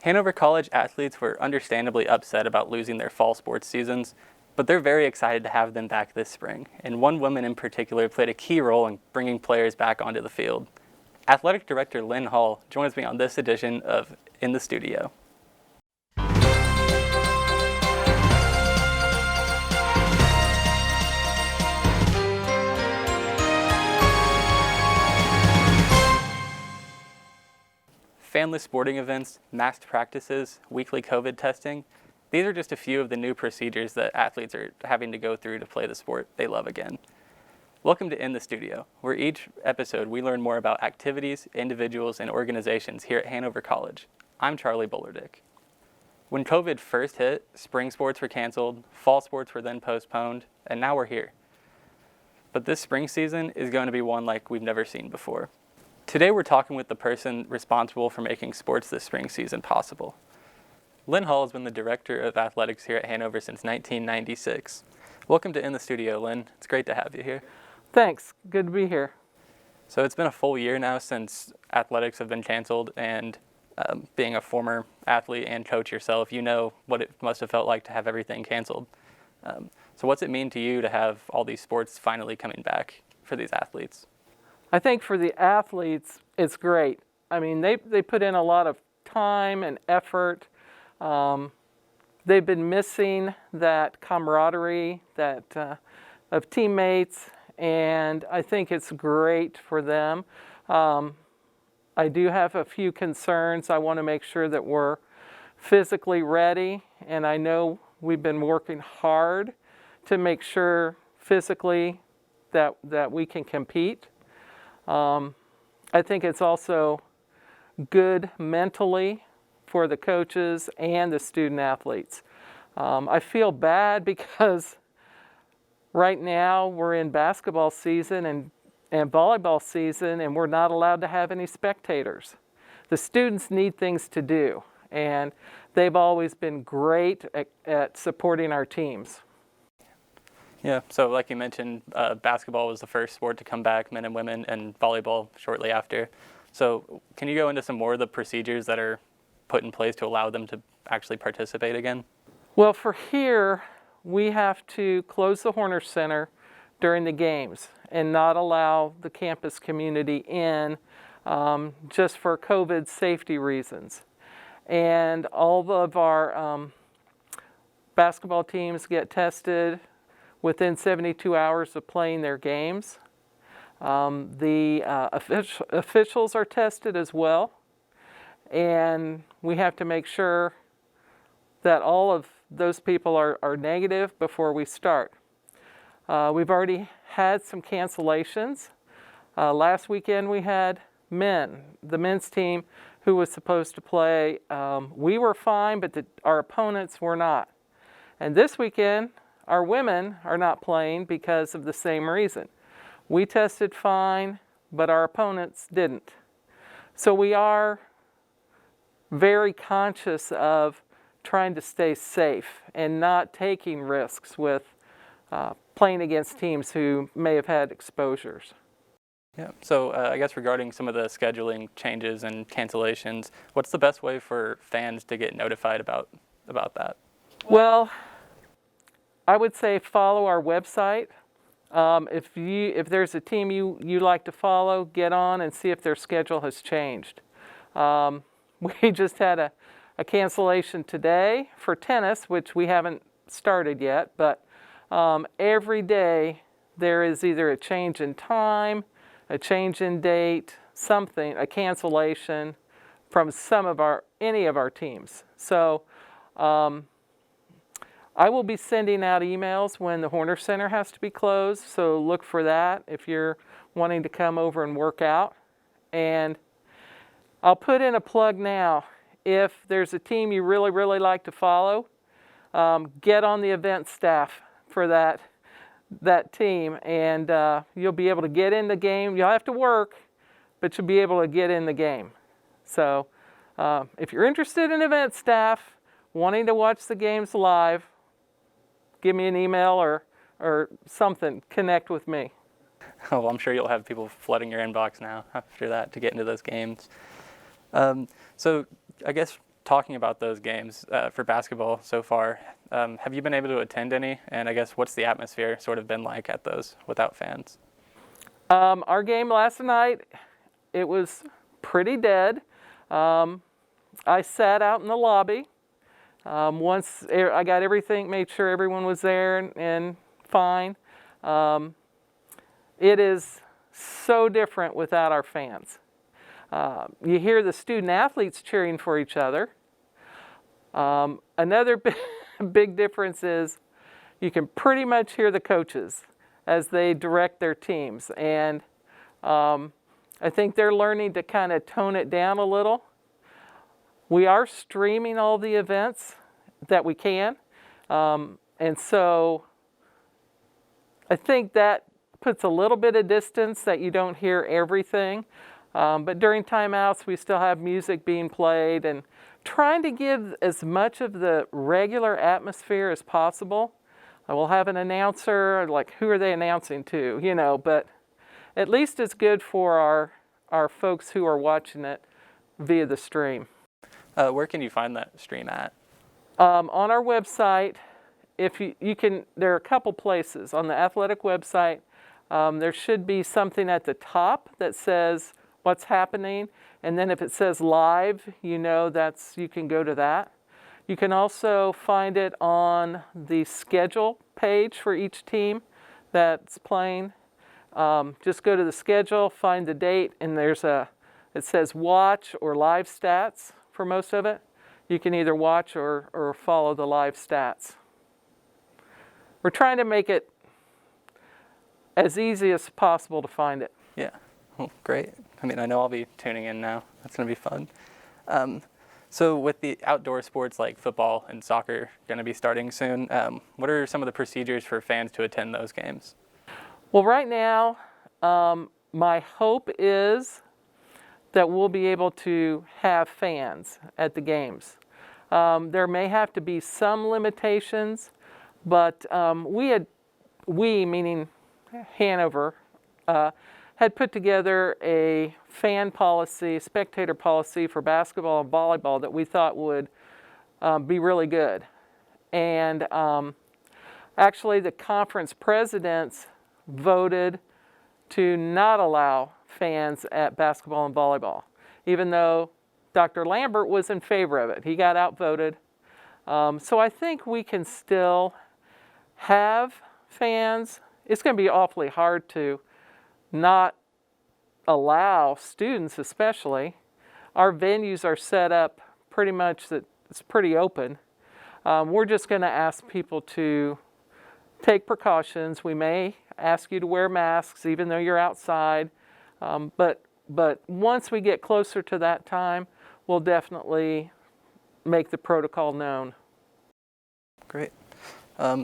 Hanover College athletes were understandably upset about losing their fall sports seasons, but they're very excited to have them back this spring, and one woman in particular played a key role in bringing players back onto the field. Athletic Director Lynn joins me on this edition of In the Studio. Fanless sporting events, masked practices, weekly COVID testing, these are just a few of the new procedures that athletes are having to go through to play the sport they love again. Welcome to In the Studio, where each episode we learn more about activities, individuals, and organizations here at Hanover College. I'm Charlie Bullerdick. When COVID first hit, spring sports were canceled, fall sports were then postponed, and now we're here. But this spring season is going to be one like we've never seen before. Today we're talking with the person responsible for making sports this spring season possible. Lynn has been the Director of Athletics here at Hanover since 1996. Welcome to In the Studio, Lynn. It's great to have you here. Thanks. Good to be here. So it's been a full year now since athletics have been canceled, and being a former athlete and coach yourself, you know what it must have felt like to have everything canceled. So what's it mean to you to have all these sports finally coming back for these athletes? I think for the athletes, it's great. I mean, they put in a lot of time and effort. They've been missing that camaraderie of teammates, and I think it's great for them. I do have a few concerns. I want to make sure that we're physically ready, and I know we've been working hard to make sure physically that we can compete. I think it's also good mentally for the coaches and the student athletes. I feel bad because right now we're in basketball season and volleyball season, and we're not allowed to have any spectators. The students need things to do, and they've always been great at supporting our teams. Yeah, so like you mentioned, basketball was the first sport to come back, men and women, and volleyball shortly after. So can you go into some more of the procedures that are put in place to allow them to actually participate again? Well, for here, we have to close the Horner Center during the games and not allow the campus community in just for COVID safety reasons. And all of our basketball teams get tested within 72 hours of playing their games. The officials are tested as well, and we have to make sure that all of those people are negative before we start. We've already had some cancellations. Last weekend we had the men's team who was supposed to play. We were fine, but our opponents were not. And this weekend, our women are not playing because of the same reason. We tested fine, but our opponents didn't. So we are very conscious of trying to stay safe and not taking risks with playing against teams who may have had exposures. Yeah, so I guess regarding some of the scheduling changes and cancellations, what's the best way for fans to get notified about that? Well, I would say follow our website. If there's a team you like to follow, get on and see if their schedule has changed. We just had a cancellation today for tennis, which we haven't started yet, but every day there is either a change in time, a change in date, something, a cancellation from any of our teams. So I will be sending out emails when the Horner Center has to be closed, so look for that if you're wanting to come over and work out. And I'll put in a plug now. If there's a team you really, really like to follow, get on the event staff for that team, and you'll be able to get in the game. You'll have to work, but you'll be able to get in the game. So if you're interested in event staff, wanting to watch the games live, give me an email or something, connect with me. Oh, well, I'm sure you'll have people flooding your inbox now after that to get into those games. So I guess talking about those games for basketball so far, have you been able to attend any? And I guess what's the atmosphere sort of been like at those without fans? Our game last night, it was pretty dead. I sat out in the lobby. Once I got everything, made sure everyone was there and fine. It is so different without our fans. You hear the student athletes cheering for each other. Another big difference is you can pretty much hear the coaches as they direct their teams. And I think they're learning to kind of tone it down a little. We are streaming all the events that we can. And so I think that puts a little bit of distance that you don't hear everything. But during timeouts, we still have music being played and trying to give as much of the regular atmosphere as possible. I will have an announcer, like who are they announcing to, you know, but at least it's good for our folks who are watching it via the stream. Where can you find that stream at? On our website, if you can, there are a couple places. On the athletic website, there should be something at the top that says what's happening, and then if it says live, you know you can go to that. You can also find it on the schedule page for each team that's playing. Just go to the schedule, find the date, and it says watch or live stats for most of it. You can either watch or follow the live stats. We're trying to make it as easy as possible to find it. Yeah, well, great. I mean, I know I'll be tuning in now. That's going to be fun. So with the outdoor sports like football and soccer going to be starting soon, what are some of the procedures for fans to attend those games? Well, right now, my hope is that we'll be able to have fans at the games. There may have to be some limitations, but we, meaning Hanover, had put together a fan policy, spectator policy for basketball and volleyball that we thought would be really good. And actually the conference presidents voted to not allow fans at basketball and volleyball, even though Dr. Lambert was in favor of it. He got outvoted. So I think we can still have fans. It's going to be awfully hard to not allow students, especially. Our venues are set up pretty much that it's pretty open. We're just going to ask people to take precautions. We may ask you to wear masks even though you're outside. But once we get closer to that time, we'll definitely make the protocol known. Great.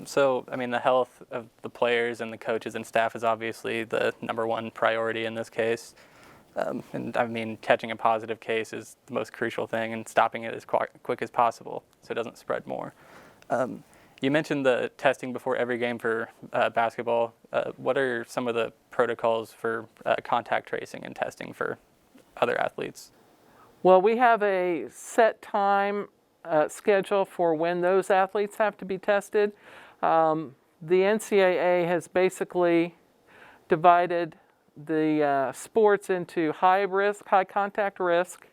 So, I mean, the health of the players and the coaches and staff is obviously the number one priority in this case. And I mean, catching a positive case is the most crucial thing and stopping it as quick as possible so it doesn't spread more. You mentioned the testing before every game for basketball. What are some of the protocols for contact tracing and testing for other athletes? Well, we have a set time schedule for when those athletes have to be tested. The NCAA has basically divided the sports into high contact risk,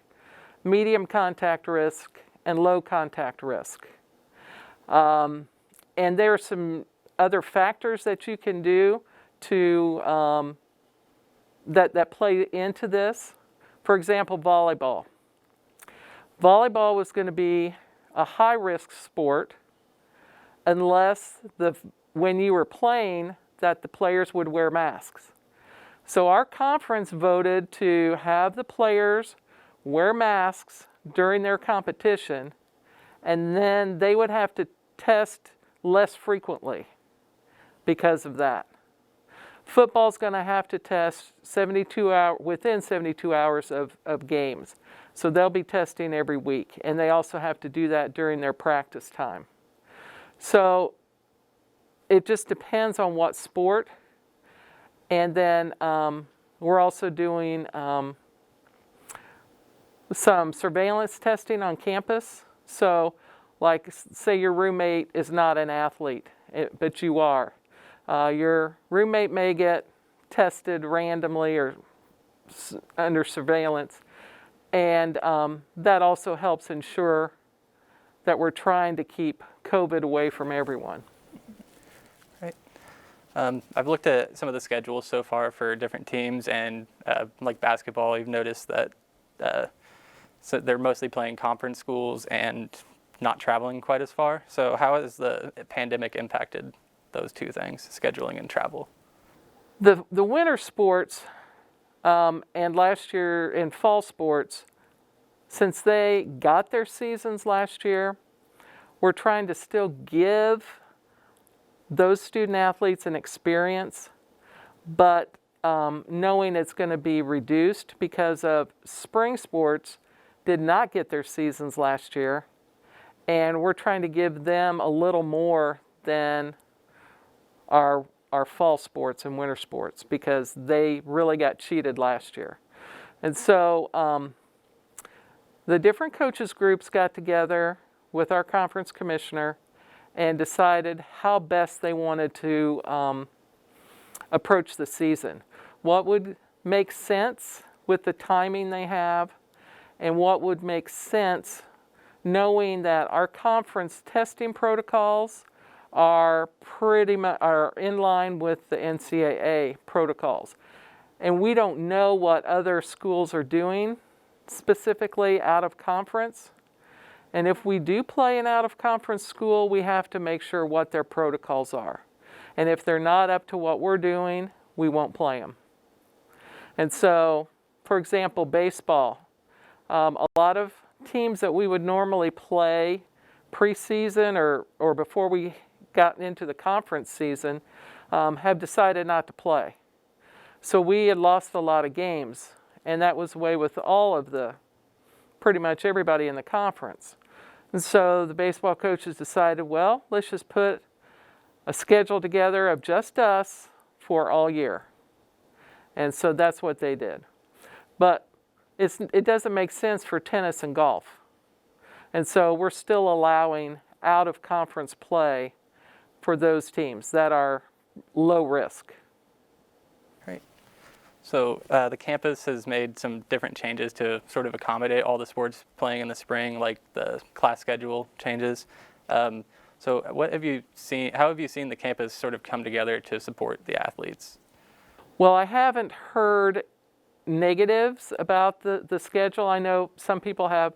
medium contact risk, and low contact risk. And there are some other factors that you can do to that play into this. For example, volleyball. Volleyball was going to be a high-risk sport unless when you were playing that the players would wear masks. So our conference voted to have the players wear masks during their competition, and then they would have to test less frequently because of that. Football's going to have to test within 72 hours of games. So they'll be testing every week, and they also have to do that during their practice time. So it just depends on what sport. And then we're also doing some surveillance testing on campus. So, like, say your roommate is not an athlete, but you are. Your roommate may get tested randomly or under surveillance, and that also helps ensure that we're trying to keep COVID away from everyone. Right. I've looked at some of the schedules so far for different teams, and like basketball, you've noticed that so they're mostly playing conference schools and not traveling quite as far. So how has the pandemic impacted those two things, scheduling and travel? The winter sports and last year in fall sports, since they got their seasons last year, we're trying to still give those student athletes an experience, but knowing it's going to be reduced because of spring sports did not get their seasons last year, and we're trying to give them a little more than our fall sports and winter sports because they really got cheated last year. And so the different coaches groups got together with our conference commissioner and decided how best they wanted to approach the season. What would make sense with the timing they have, and what would make sense knowing that our conference testing protocols are pretty much in line with the NCAA protocols. And we don't know what other schools are doing specifically out of conference. And if we do play an out of conference school, we have to make sure what their protocols are. And if they're not up to what we're doing, we won't play them. And so, for example, baseball. A lot of teams that we would normally play preseason or before we got into the conference season have decided not to play. So we had lost a lot of games, and that was the way with all of pretty much everybody in the conference. And so the baseball coaches decided, well, let's just put a schedule together of just us for all year. And so that's what they did. But it doesn't make sense for tennis and golf. And so we're still allowing out-of-conference play for those teams that are low risk. Great. So the campus has made some different changes to sort of accommodate all the sports playing in the spring, like the class schedule changes. So what have you seen? How have you seen the campus sort of come together to support the athletes? Well, I haven't heard negatives about the schedule. I know some people have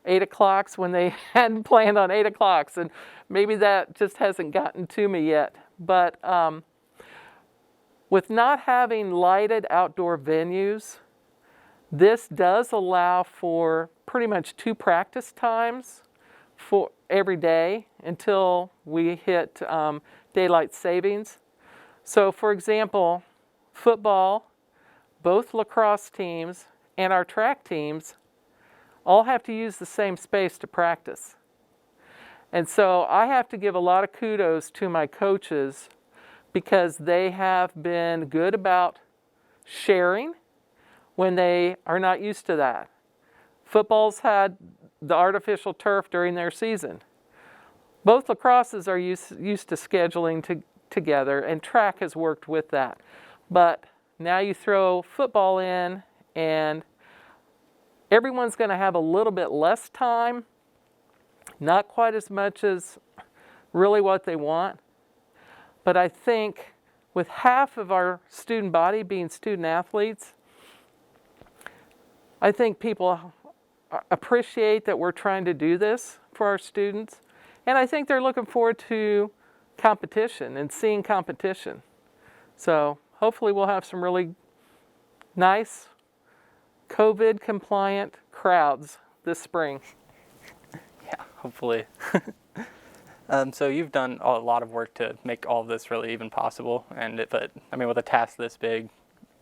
8 o'clocks when they hadn't planned on 8 o'clocks, and maybe that just hasn't gotten to me yet. But with not having lighted outdoor venues, this does allow for pretty much 2 practice times for every day until we hit daylight savings. So for example, football, both lacrosse teams and our track teams all have to use the same space to practice. And so I have to give a lot of kudos to my coaches because they have been good about sharing when they are not used to that. Football's had the artificial turf during their season. Both lacrosses are used to scheduling together, and track has worked with that. But now you throw football in, and everyone's going to have a little bit less time, not quite as much as really what they want. But I think with half of our student body being student athletes, I think people appreciate that we're trying to do this for our students. And I think they're looking forward to competition and seeing competition. So hopefully we'll have some really nice COVID compliant crowds this spring. Yeah, hopefully. So you've done a lot of work to make all of this really even possible, but I mean, with a task this big,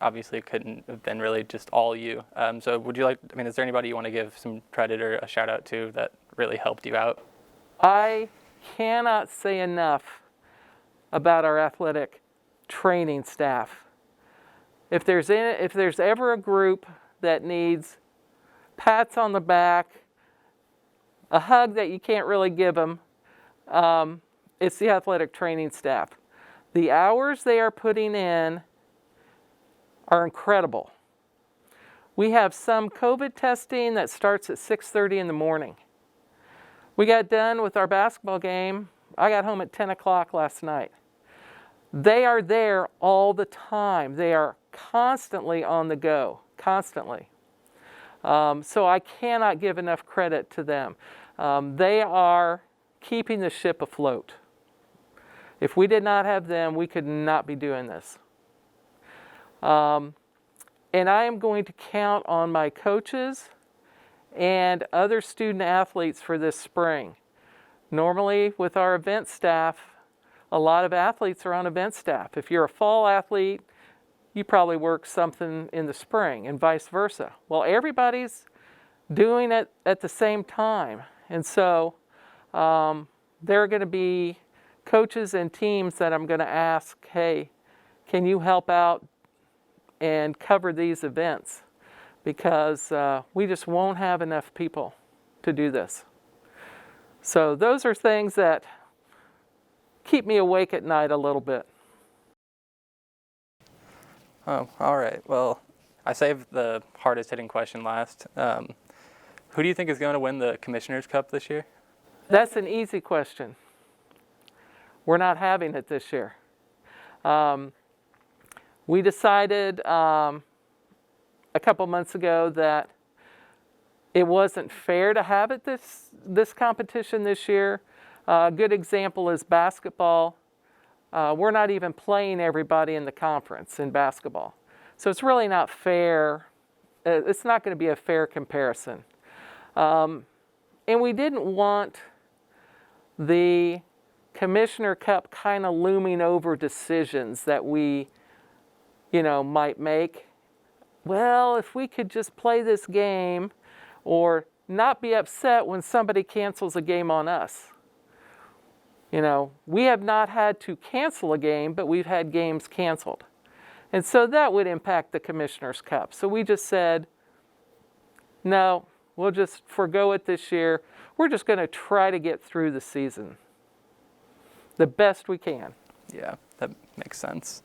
obviously it couldn't have been really just all you. So would you like, I mean, is there anybody you want to give some credit or a shout out to that really helped you out? I cannot say enough about our athletic training staff. If there's ever a group that pats on the back, a hug that you can't really give them. It's the athletic training staff. The hours they are putting in are incredible. We have some COVID testing that starts at 6:30 in the morning. We got done with our basketball game. I got home at 10 o'clock last night. They are there all the time. They are constantly on the go, constantly. So I cannot give enough credit to them. They are keeping the ship afloat. If we did not have them, we could not be doing this. And I am going to count on my coaches and other student athletes for this spring. Normally with our event staff, a lot of athletes are on event staff. If you're a fall athlete, you probably work something in the spring and vice versa. Well, everybody's doing it at the same time. And so there are going to be coaches and teams that I'm going to ask, hey, can you help out and cover these events? Because we just won't have enough people to do this. So those are things that keep me awake at night a little bit. Oh, all right. Well, I saved the hardest hitting question last. Who do you think is going to win the Commissioner's Cup this year? That's an easy question. We're not having it this year. We decided a couple months ago that it wasn't fair to have it this competition this year. A good example is basketball. We're not even playing everybody in the conference in basketball. So it's really not fair. It's not going to be a fair comparison. And we didn't want the Commissioner Cup kind of looming over decisions that we, might make. Well, if we could just play this game or not be upset when somebody cancels a game on us. We have not had to cancel a game, but we've had games canceled. And so that would impact the Commissioner's Cup. So we just said, no, we'll just forgo it this year. We're just going to try to get through the season the best we can. Yeah, that makes sense.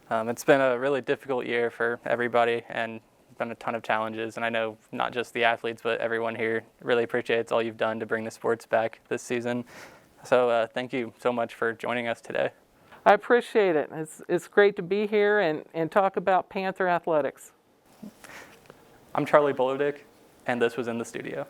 It's been a really difficult year for everybody and been a ton of challenges. And I know not just the athletes, but everyone here really appreciates all you've done to bring the sports back this season. So thank you so much for joining us today. I appreciate it. It's great to be here and talk about Panther athletics. I'm Charlie Bullerdick, and this was In the Studio.